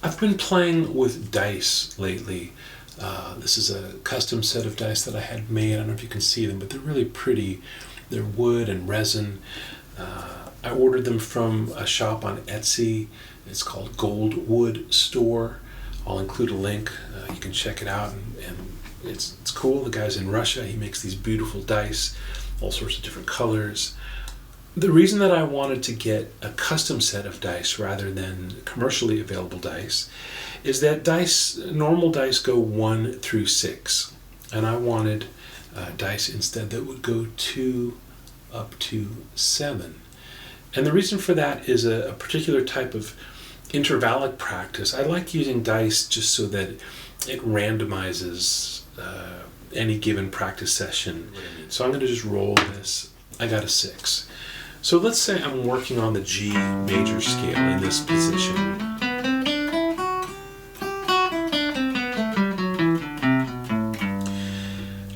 I've been playing with dice lately. This is a custom set of dice that I had made. I don't know if you can see them, but they're really pretty. They're wood and resin. I ordered them from a shop on Etsy. It's called Gold Wood Store. I'll include a link. You can check it out, and it's cool. The guy's in Russia. He makes these beautiful dice, all sorts of different colors. The reason that I wanted to get a custom set of dice rather than commercially available dice is that normal dice go 1 through 6, and I wanted dice instead that would go 2 up to 7. And the reason for that is a particular type of intervallic practice. I like using dice just so that it randomizes any given practice session. So I'm going to just roll this. I got a 6. So let's say I'm working on the G major scale in this position.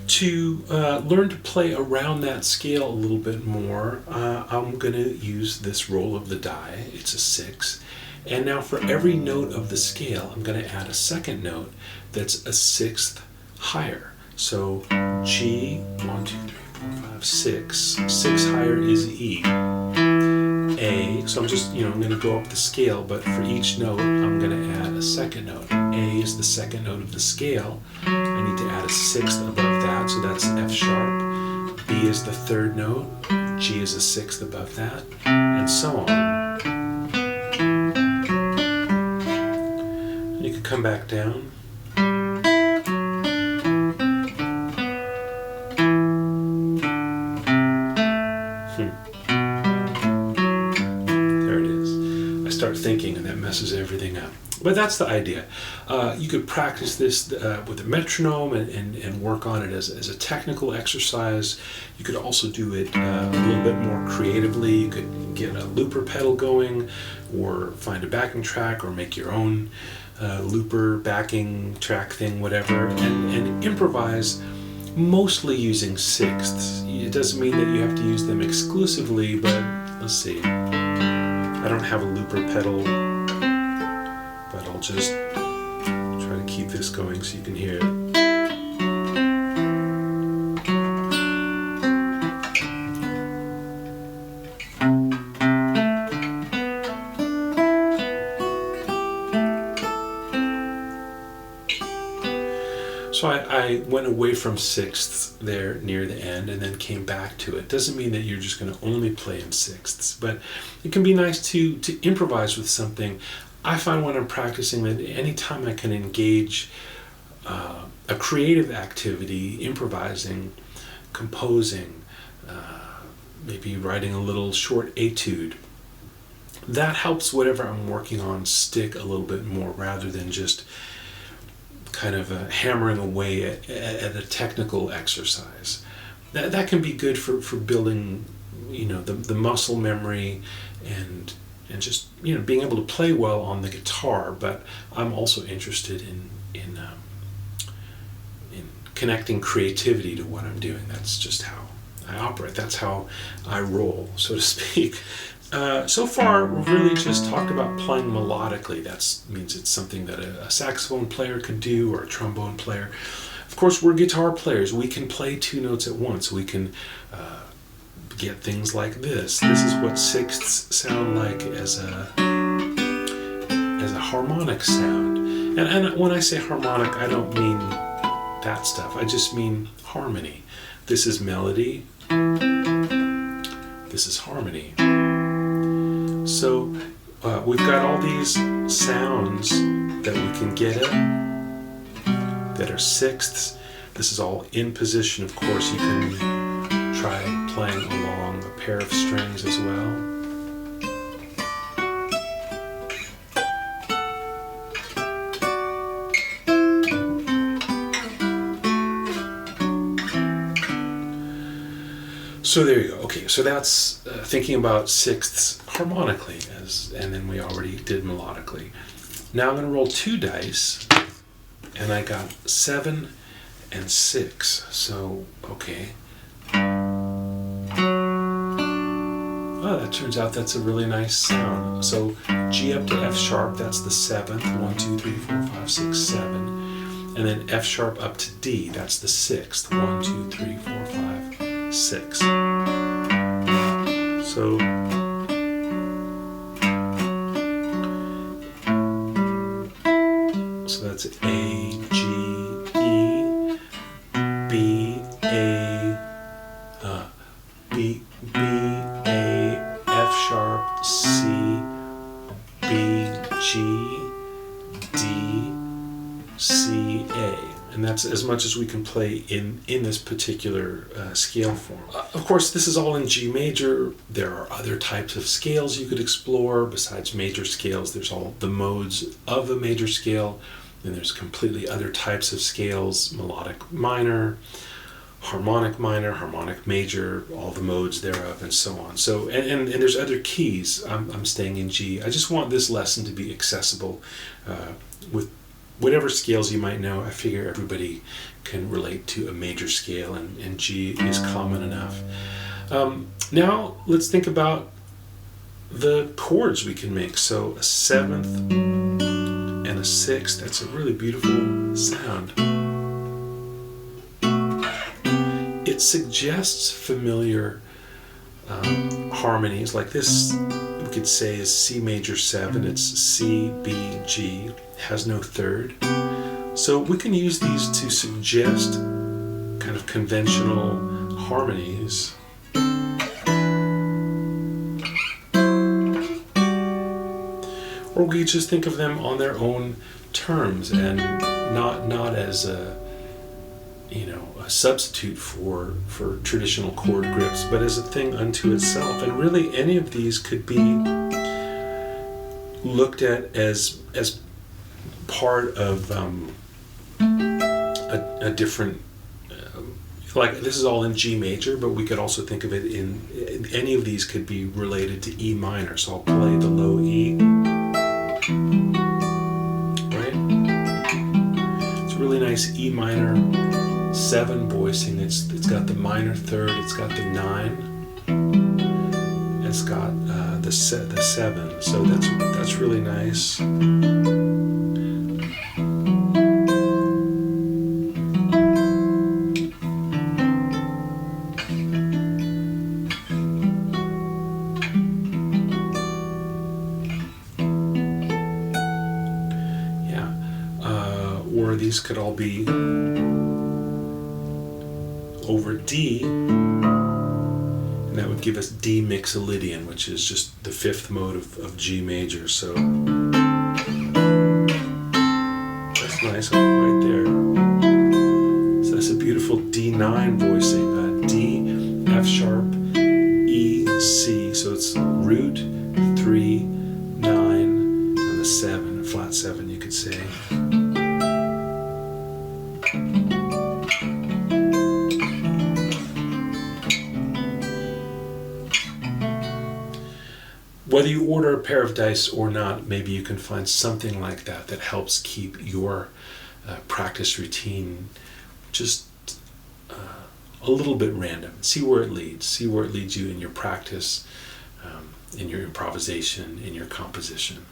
To learn to play around that scale a little bit more, I'm going to use this roll of the die. It's a 6. And now for every note of the scale, I'm going to add a second note that's a 6th higher. So G, 1, 2, 3, 4, 5, 6. 6 higher is E. A, so I'm just, I'm going to go up the scale, but for each note, I'm going to add a second note. A is the second note of the scale. I need to add a 6th above that, so that's F sharp. B is the third note. G is a 6th above that, and so on. And you can come back down. Thinking, and that messes everything up. But that's the idea. You could practice this with a metronome and work on it as a technical exercise. You could also do it a little bit more creatively. You could get a looper pedal going, or find a backing track, or make your own looper backing track thing, whatever, and improvise, mostly using 6ths. It doesn't mean that you have to use them exclusively, but let's see. I don't have a looper pedal, but I'll just try to keep this going so you can hear it. So I went away from 6ths there near the end and then came back to it. Doesn't mean that you're just going to only play in 6ths, but it can be nice to improvise with something. I find when I'm practicing that anytime I can engage a creative activity, improvising, composing, maybe writing a little short etude, that helps whatever I'm working on stick a little bit more rather than just kind of hammering away at a technical exercise. That can be good for building, the muscle memory and just being able to play well on the guitar. But I'm also interested in connecting creativity to what I'm doing. That's just how I operate. That's how I roll, so to speak. So far, we've really just talked about playing melodically. That means it's something that a saxophone player could do, or a trombone player. Of course, we're guitar players. We can play 2 notes at once. We can get things like this. This is what 6ths sound like as a harmonic sound. And when I say harmonic, I don't mean that stuff. I just mean harmony. This is melody. This is harmony. So we've got all these sounds that we can get at that are 6ths. This is all in position. Of course, you can try playing along a pair of strings as well. So there you go. Okay, so that's thinking about 6ths harmonically, and then we already did melodically. Now I'm going to roll 2 dice, and I got 7 and 6. So, okay. Oh, that turns out that's a really nice sound. So G up to F sharp, that's the 7th. 1, 2, 3, 4, 5, 6, 7. And then F sharp up to D, that's the 6th. 1, 2, 3, 4, 5, 6. So that's A, G, E, B, A, B, A, F sharp, C, B, G, D, C, A. And that's as much as we can play in this particular scale form. Of course, this is all in G major. There are other types of scales you could explore besides major scales. There's all the modes of a major scale. Then there's completely other types of scales: melodic minor, harmonic major, all the modes thereof, and so on. So, and there's other keys. I'm staying in G. I just want this lesson to be accessible with whatever scales you might know. I figure everybody can relate to a major scale, and G is common enough. Now let's think about the chords we can make. So a 7th and a 6th, that's a really beautiful sound. It suggests familiar harmonies, like this we could say is C major 7, it's C, B, G, has no third. So we can use these to suggest kind of conventional harmonies. Or we just think of them on their own terms and not as a substitute for traditional chord grips, but as a thing unto itself. And really, any of these could be looked at as part of a different. Like this is all in G major, but we could also think of it in any of these could be related to E minor. So I'll play the low E. Right? It's a really nice E minor 7 voicing. It's got the minor third, it's got the 9, it's got the 7. So that's really nice. Or these could all be over D, and that would give us D mixolydian, which is just the 5th mode of G major. So that's nice right there. So that's a beautiful D9 voicing. D, F sharp, E, C. So it's root, 3, 9, and the 7, flat 7 you could say. Whether you order a pair of dice or not, maybe you can find something like that that helps keep your practice routine just a little bit random. See where it leads. See where it leads you in your practice, in your improvisation, in your composition.